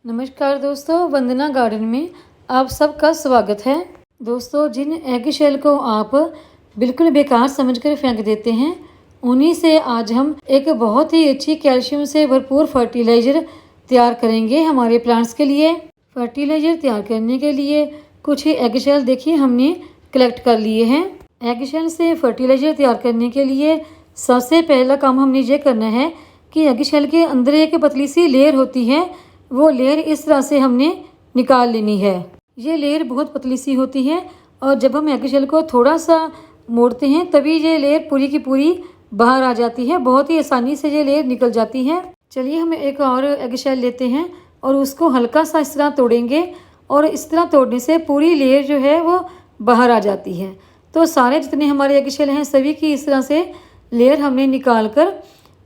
नमस्कार दोस्तों, वंदना गार्डन में आप सबका स्वागत है। दोस्तों, जिन एग शेल को आप बिल्कुल बेकार समझकर फेंक देते हैं, उन्हीं से आज हम एक बहुत ही अच्छी कैल्शियम से भरपूर फर्टिलाइज़र तैयार करेंगे हमारे प्लांट्स के लिए। फर्टिलाइज़र तैयार करने के लिए कुछ ही एग शेल देखिए हमने कलेक्ट कर लिए हैं। एग शेल से फर्टिलाइज़र तैयार करने के लिए सबसे पहला काम हमने ये करना है कि एग शेल के अंदर एक पतली सी लेयर होती है, वो लेयर इस तरह से हमने निकाल लेनी है। ये लेयर बहुत पतली सी होती है और जब हम एग शेल को थोड़ा सा मोड़ते हैं तभी ये लेयर पूरी की पूरी बाहर आ जाती है। बहुत ही आसानी से ये लेयर निकल जाती है। चलिए हम एक और एग शेल लेते हैं और उसको हल्का सा इस तरह तोड़ेंगे और इस तरह तोड़ने से पूरी लेयर जो है वो बाहर आ जाती है। तो सारे जितने हमारे एग शेल हैं सभी की इस तरह से लेयर हमने निकाल कर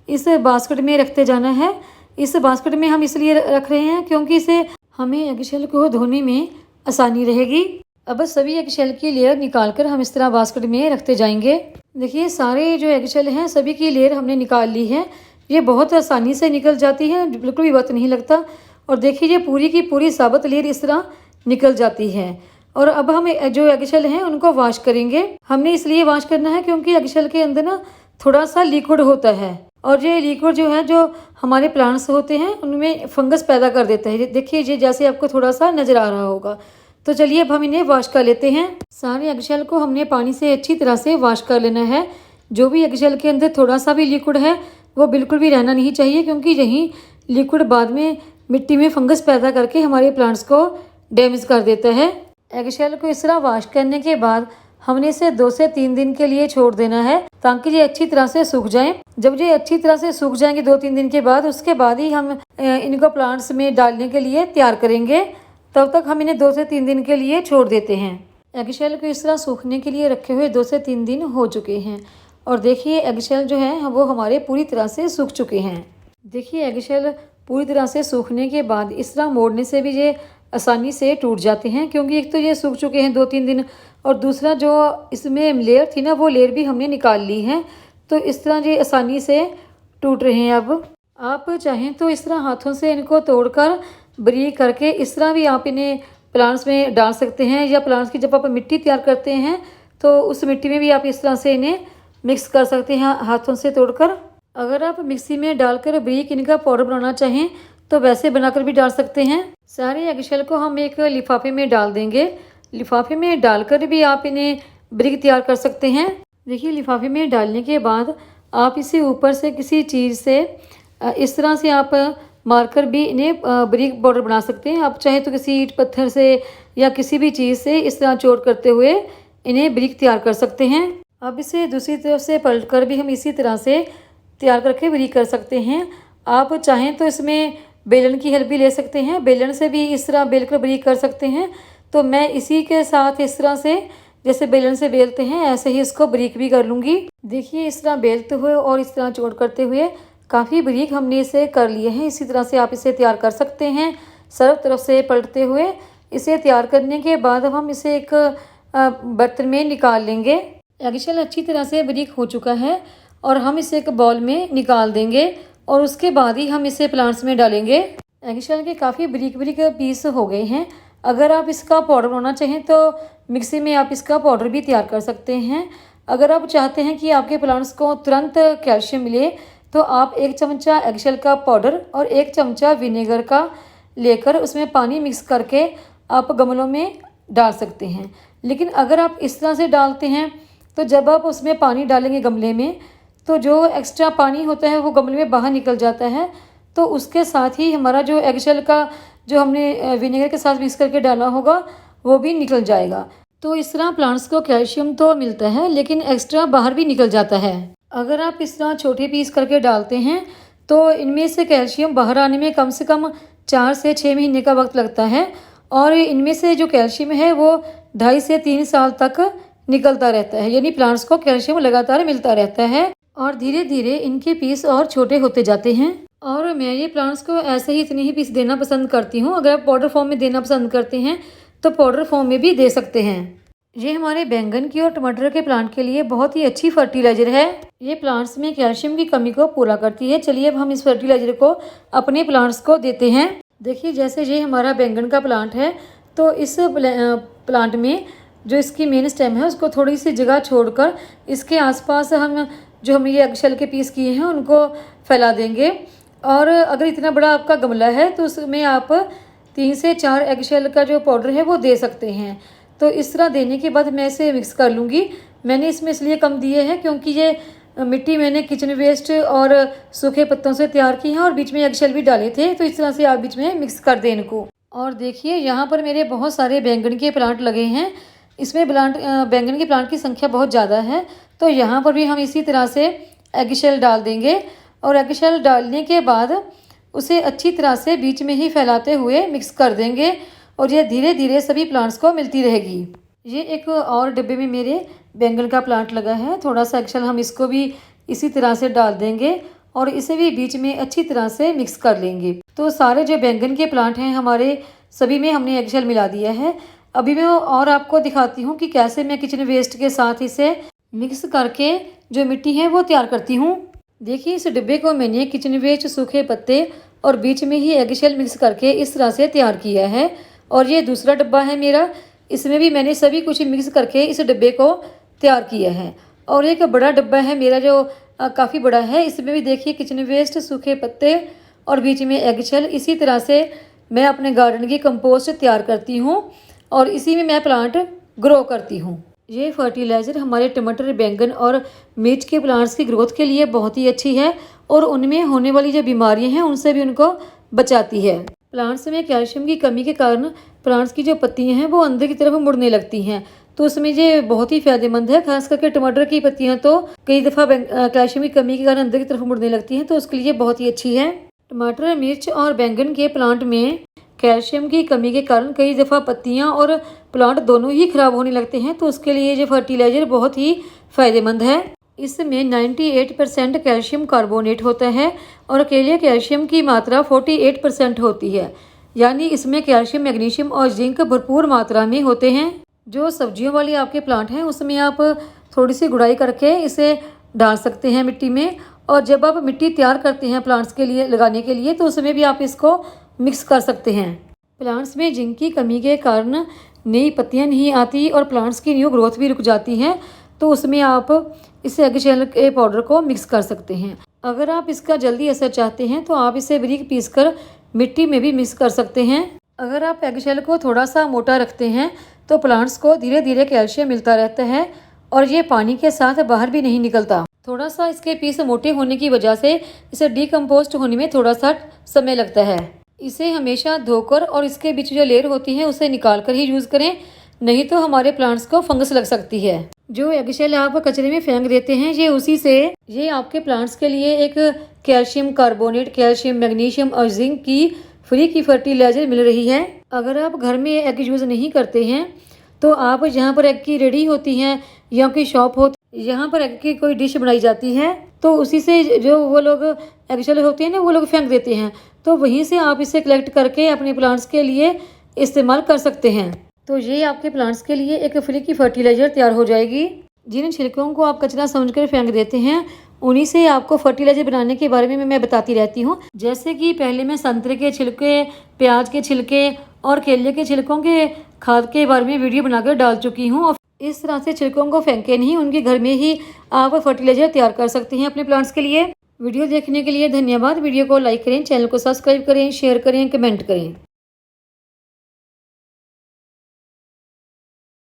इस बास्केट में रखते जाना है। इस बास्केट में हम इसलिए रख रहे हैं क्योंकि इसे हमें एग शेल को धोने में आसानी रहेगी। अब सभी एग शेल की लेयर निकालकर हम इस तरह बास्केट में रखते जाएंगे। देखिए सारे जो एग शेल हैं सभी की लेयर हमने निकाल ली है। ये बहुत आसानी से निकल जाती है, बिल्कुल भी वक्त नहीं लगता। और देखिए ये पूरी की पूरी साबुत लेयर इस तरह निकल जाती है। और अब हम जो एग शेल हैं उनको वॉश करेंगे। हमने इसलिए वॉश करना है क्योंकि एग शेल के अंदर ना थोड़ा सा लिक्विड होता है और ये लिक्विड जो है, जो हमारे प्लांट्स होते हैं उनमें फंगस पैदा कर देता है। देखिए ये जैसे आपको थोड़ा सा नज़र आ रहा होगा। तो चलिए अब हम इन्हें वॉश कर लेते हैं। सारे एग शेल को हमने पानी से अच्छी तरह से वॉश कर लेना है। जो भी एग शेल के अंदर थोड़ा सा भी लिक्विड है वो बिल्कुल भी रहना नहीं चाहिए, क्योंकि यही लिक्विड बाद में मिट्टी में फंगस पैदा करके हमारे प्लांट्स को डैमेज कर देता है। एग शेल को इस तरह वॉश करने के बाद हमने इसे 2 से 3 दिन के लिए छोड़ देना है ताकि ये अच्छी तरह से सूख जाएं। जब ये अच्छी तरह से सूख जाएंगे 2-3 दिन के बाद, उसके बाद ही हम इनको प्लांट्स में डालने के लिए तैयार करेंगे। तब तक हम इन्हें 2 से 3 दिन के लिए छोड़ देते हैं। एग शेल को इस तरह सूखने के लिए रखे हुए 2 से 3 दिन हो चुके हैं और देखिए एग शेल जो है वो हमारे पूरी तरह से सूख चुके हैं। देखिए एग शेल पूरी तरह से सूखने के बाद इस तरह मोड़ने से भी ये आसानी से टूट जाते हैं, क्योंकि एक तो ये सूख चुके हैं 2-3 दिन और दूसरा जो इसमें लेयर थी ना वो लेयर भी हमने निकाल ली है। तो इस तरह ये आसानी से टूट रहे हैं। अब आप चाहें तो इस तरह हाथों से इनको तोड़कर बारीक करके इस तरह भी आप इन्हें प्लांट्स में डाल सकते हैं, या प्लांट्स की जब आप मिट्टी तैयार करते हैं तो उस मिट्टी में भी आप इस तरह से इन्हें मिक्स कर सकते हैं हाथों से तोड़कर। अगर आप मिक्सी में डालकर बारीक इनका पाउडर बनाना चाहें तो वैसे बनाकर भी डाल सकते हैं। सारे एग शेल को हम एक लिफाफे में डाल देंगे। लिफाफे में डालकर भी आप इन्हें ब्रिक तैयार कर सकते हैं। देखिए लिफाफे में डालने के बाद आप इसे ऊपर से किसी चीज़ से इस तरह से आप मारकर भी इन्हें ब्रिक बॉर्डर बना सकते हैं। आप चाहे तो किसी ईंट पत्थर से या किसी भी चीज़ से इस तरह चोट करते हुए इन्हें ब्रिक तैयार कर सकते हैं। अब इसे दूसरी तरफ से पलट कर भी हम इसी तरह से तैयार करके ब्रिक कर सकते हैं। आप चाहें तो इसमें बेलन की हेल्प भी ले सकते हैं, बेलन से भी इस तरह बेल कर ब्रिक कर सकते हैं। तो मैं इसी के साथ इस तरह से जैसे बेलन से बेलते हैं ऐसे ही इसको ब्रिक भी कर लूँगी। देखिए इस तरह बेलते हुए और इस तरह चोट करते हुए काफ़ी ब्रिक हमने इसे कर लिए हैं। इसी तरह से आप इसे तैयार कर सकते हैं, सब तरफ से पलटते हुए। इसे तैयार करने के बाद हम इसे एक बर्तन में निकाल लेंगे। एग शेल अच्छी तरह से ब्रिक हो चुका है और हम इसे एक बाउल में निकाल देंगे और उसके बाद ही हम इसे प्लांट्स में डालेंगे। एग शेल के काफ़ी ब्रिक पीस हो गए हैं। अगर आप इसका पाउडर बनाना चाहें तो मिक्सी में आप इसका पाउडर भी तैयार कर सकते हैं। अगर आप चाहते हैं कि आपके प्लांट्स को तुरंत कैल्शियम मिले तो आप 1 चमचा एग शेल का पाउडर और 1 चमचा विनेगर का लेकर उसमें पानी मिक्स करके आप गमलों में डाल सकते हैं। लेकिन अगर आप इस तरह से डालते हैं तो जब आप उसमें पानी डालेंगे गमले में तो जो एक्स्ट्रा पानी होता है वो गमले में बाहर निकल जाता है। तो उसके साथ ही हमारा जो एग शेल का जो हमने विनेगर के साथ मिक्स करके डाला होगा वो भी निकल जाएगा। तो इस तरह प्लांट्स को कैल्शियम तो मिलता है लेकिन एक्स्ट्रा बाहर भी निकल जाता है। अगर आप इस तरह छोटे पीस करके डालते हैं तो इनमें से कैल्शियम बाहर आने में कम से कम 4 से 6 महीने का वक्त लगता है और इनमें से जो कैल्शियम है वो 2.5 से 3 साल तक निकलता रहता है। यानी प्लांट्स को कैल्शियम लगातार मिलता रहता है और धीरे धीरे इनके पीस और छोटे होते जाते हैं। और मैं ये प्लांट्स को ऐसे ही इतने ही पीस देना पसंद करती हूँ। अगर आप पाउडर फॉर्म में देना पसंद करते हैं तो पाउडर फॉर्म में भी दे सकते हैं। ये हमारे बैंगन की और टमाटर के प्लांट के लिए बहुत ही अच्छी फर्टिलाइजर है। ये प्लांट्स में कैल्शियम की कमी को पूरा करती है। चलिए अब हम इस फर्टिलाइजर को अपने प्लांट्स को देते हैं। देखिए जैसे ये हमारा बैंगन का प्लांट है, तो इस प्लांट में जो इसकी मेन स्टेम है उसको थोड़ी सी जगह छोड़कर इसके आसपास हम ये एगशेल के पीस किए हैं उनको फैला देंगे। और अगर इतना बड़ा आपका गमला है तो उसमें आप 3 से 4 एगशेल का जो पाउडर है वो दे सकते हैं। तो इस तरह देने के बाद मैं इसे मिक्स कर लूँगी। मैंने इसमें इसलिए कम दिए हैं क्योंकि ये मिट्टी मैंने किचन वेस्ट और सूखे पत्तों से तैयार की है और बीच में एगशेल भी डाले थे, तो इस तरह से आप बीच में मिक्स कर दें इनको। और देखिए यहाँ पर मेरे बहुत सारे बैंगन के प्लांट लगे हैं। इसमें बैंगन के प्लांट की संख्या बहुत ज़्यादा है, तो यहाँ पर भी हम इसी तरह से एगशेल डाल देंगे। और एगशेल डालने के बाद उसे अच्छी तरह से बीच में ही फैलाते हुए मिक्स कर देंगे और ये धीरे धीरे सभी प्लांट्स को मिलती रहेगी। ये एक और डिब्बे में मेरे बैंगन का प्लांट लगा है। थोड़ा सा एगशेल हम इसको भी इसी तरह से डाल देंगे और इसे भी बीच में अच्छी तरह से मिक्स कर लेंगे। तो सारे जो बैंगन के प्लांट हैं हमारे सभी में हमने एगशेल मिला दिया है। अभी मैं और आपको दिखाती हूँ कि कैसे मैं किचन वेस्ट के साथ इसे मिक्स करके जो मिट्टी है वो तैयार करती हूँ। देखिए इस डिब्बे को मैंने किचन वेस्ट, सूखे पत्ते और बीच में ही एगशेल मिक्स करके इस तरह से तैयार किया है। और ये दूसरा डिब्बा है मेरा, इसमें भी मैंने सभी कुछ मिक्स करके इस डिब्बे को तैयार किया है। और एक बड़ा डिब्बा है मेरा जो काफ़ी बड़ा है, इसमें भी देखिए किचन वेस्ट, सूखे पत्ते और बीच में एगशेल। इसी तरह से मैं अपने गार्डन की कंपोस्ट तैयार करती हूँ और इसी में मैं प्लांट ग्रो करती हूँ। ये फर्टिलाइज़र हमारे टमाटर, बैंगन और मिर्च के प्लांट्स की ग्रोथ के लिए बहुत ही अच्छी है और उनमें होने वाली जो बीमारियां हैं उनसे भी उनको बचाती है। प्लांट्स में कैल्शियम की कमी के कारण प्लांट्स की जो पत्तियां हैं वो अंदर की तरफ मुड़ने लगती हैं, तो उसमें ये बहुत ही फायदेमंद है। खास करके टमाटर की पत्तियां तो कई दफ़ा कैल्शियम की कमी के कारण अंदर की तरफ मुड़ने लगती हैं, तो उसके लिए बहुत ही अच्छी है। टमाटर, मिर्च और बैंगन के प्लांट में कैल्शियम की कमी के कारण कई दफ़ा पत्तियां और प्लांट दोनों ही खराब होने लगते हैं, तो उसके लिए ये फर्टिलाइज़र बहुत ही फ़ायदेमंद है। इसमें 98% कैल्शियम कार्बोनेट होता है और अकेले कैल्शियम की मात्रा 48% होती है, यानी इसमें कैल्शियम, मैग्नीशियम और जिंक भरपूर मात्रा में होते हैं। जो सब्जियों वाले आपके प्लांट हैं उसमें आप थोड़ी सी गुड़ाई करके इसे डाल सकते हैं मिट्टी में। और जब आप मिट्टी तैयार करते हैं प्लांट्स के लिए लगाने के लिए, तो उसमें भी आप इसको मिक्स कर सकते हैं। प्लांट्स में जिंक की कमी के कारण नई पत्तियां नहीं आती और प्लांट्स की न्यू ग्रोथ भी रुक जाती है, तो उसमें आप इस एगशेल के पाउडर को मिक्स कर सकते हैं। अगर आप इसका जल्दी असर चाहते हैं तो आप इसे बारीक पीसकर मिट्टी में भी मिक्स कर सकते हैं। अगर आप एगशेल को थोड़ा सा मोटा रखते हैं तो प्लांट्स को धीरे धीरे कैल्शियम मिलता रहता है और ये पानी के साथ बाहर भी नहीं निकलता। थोड़ा सा इसके पीस मोटे होने की वजह से इसे डिकम्पोस्ट होने में थोड़ा सा समय लगता है। इसे हमेशा धोकर और इसके बीच जो लेयर होती है उसे निकाल कर ही यूज़ करें, नहीं तो हमारे प्लांट्स को फंगस लग सकती है। जो एगशेल आप कचरे में फेंक देते हैं ये आपके प्लांट्स के लिए एक कैल्शियम कार्बोनेट, कैल्शियम, मैग्नीशियम और जिंक की फ्री की फर्टिलाइजर मिल रही है। अगर आप घर में एग यूज़ नहीं करते हैं तो आप जहाँ पर एग की रेडी होती हैं या कोई शॉप होती यहाँ पर एग की कोई डिश बनाई जाती है, तो उसी से जो वो लोग एगशेल होते हैं ना वो लोग फेंक देते हैं, तो वहीं से आप इसे कलेक्ट करके अपने प्लांट्स के लिए इस्तेमाल कर सकते हैं। तो ये आपके प्लांट्स के लिए एक फ्री की फर्टिलाइज़र तैयार हो जाएगी। जिन छिलकों को आप कचरा समझकर फेंक देते हैं उन्हीं से आपको फर्टिलाइज़र बनाने के बारे में मैं बताती रहती हूँ। जैसे कि पहले मैं संतरे के छिलके, प्याज के छिलके और केले के छिलकों के खाद के बारे में वीडियो बनाकर डाल चुकी हूँ। और इस तरह से छिलकों को फेंके नहीं, उनके घर में ही आप फर्टिलाइज़र तैयार कर सकते हैं अपने प्लांट्स के लिए। वीडियो देखने के लिए धन्यवाद। वीडियो को लाइक करें, चैनल को सब्सक्राइब करें, शेयर करें, कमेंट करें।